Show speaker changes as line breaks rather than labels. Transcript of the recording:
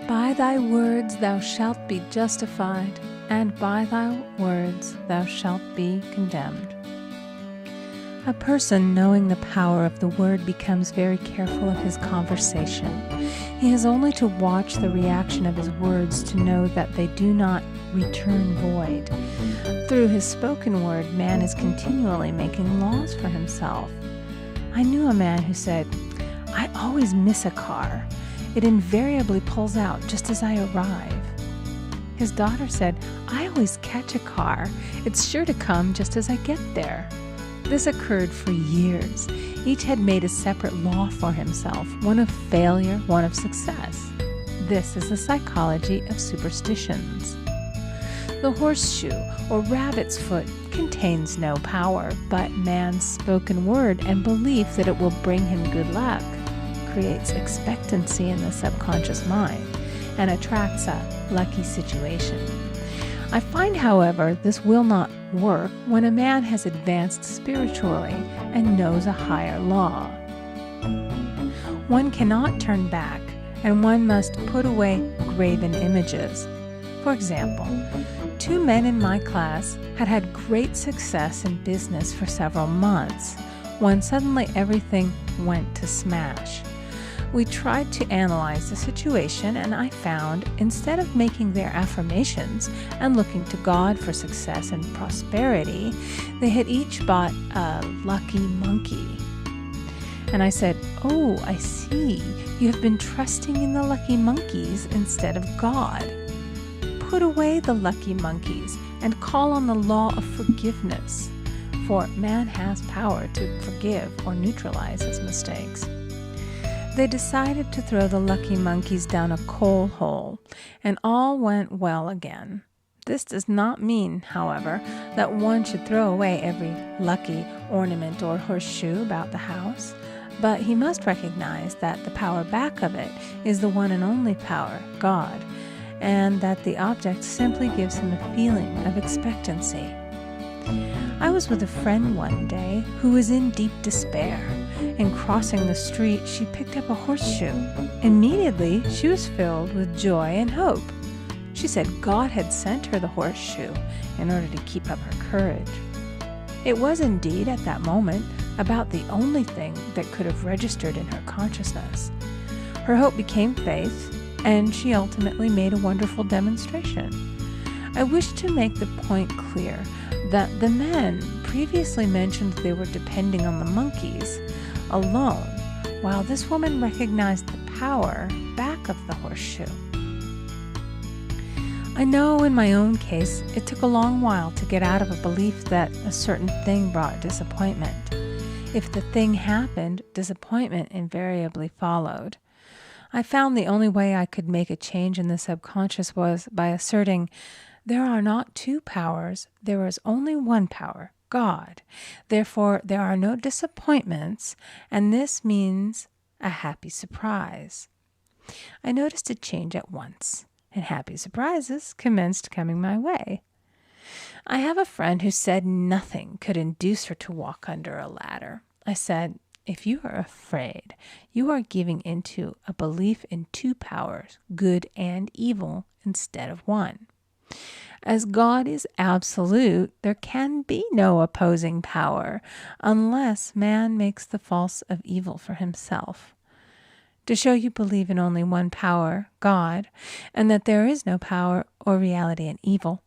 By thy words thou shalt be justified, and by thy words thou shalt be condemned. A person knowing the power of the word becomes very careful of his conversation. He has only to watch the reaction of his words to know that they do not return void. Through his spoken word, man is continually making laws for himself. I knew a man who said, "I always miss a car. It invariably pulls out just as I arrive." His daughter said, "I always catch a car. It's sure to come just as I get there." This occurred for years. Each had made a separate law for himself, one of failure, one of success. This is the psychology of superstitions. The horseshoe or rabbit's foot contains no power, but man's spoken word and belief that it will bring him good luck creates expectancy in the subconscious mind and attracts a lucky situation. I find, however, this will not work when a man has advanced spiritually and knows a higher law. One cannot turn back, and one must put away graven images. For example, 2 men in my class had had great success in business for several months, when suddenly everything went to smash. We tried to analyze the situation, and I found, instead of making their affirmations and looking to God for success and prosperity, they had each bought a lucky monkey. And I said, "Oh, I see. You have been trusting in the lucky monkeys instead of God. Put away the lucky monkeys and call on the law of forgiveness, for man has power to forgive or neutralize his mistakes." They decided to throw the lucky monkeys down a coal hole, and all went well again. This does not mean, however, that one should throw away every lucky ornament or horseshoe about the house, but he must recognize that the power back of it is the one and only power, God, and that the object simply gives him a feeling of expectancy. I was with a friend one day who was in deep despair. In crossing the street, she picked up a horseshoe. Immediately, she was filled with joy and hope. She said God had sent her the horseshoe in order to keep up her courage. It was indeed, at that moment, about the only thing that could have registered in her consciousness. Her hope became faith, and she ultimately made a wonderful demonstration. I wish to make the point clear that the men previously mentioned they were depending on the monkeys alone, while this woman recognized the power back of the horseshoe. I know in my own case it took a long while to get out of a belief that a certain thing brought disappointment. If the thing happened, disappointment invariably followed. I found the only way I could make a change in the subconscious was by asserting, there are not 2 powers, there is only one power, God. Therefore, there are no disappointments, and this means a happy surprise. I noticed a change at once, and happy surprises commenced coming my way. I have a friend who said nothing could induce her to walk under a ladder. I said, "If you are afraid, you are giving into a belief in 2 powers, good and evil, instead of one. As God is absolute, there can be no opposing power unless man makes the false of evil for himself. To show you believe in only one power, God, and that there is no power or reality in evil,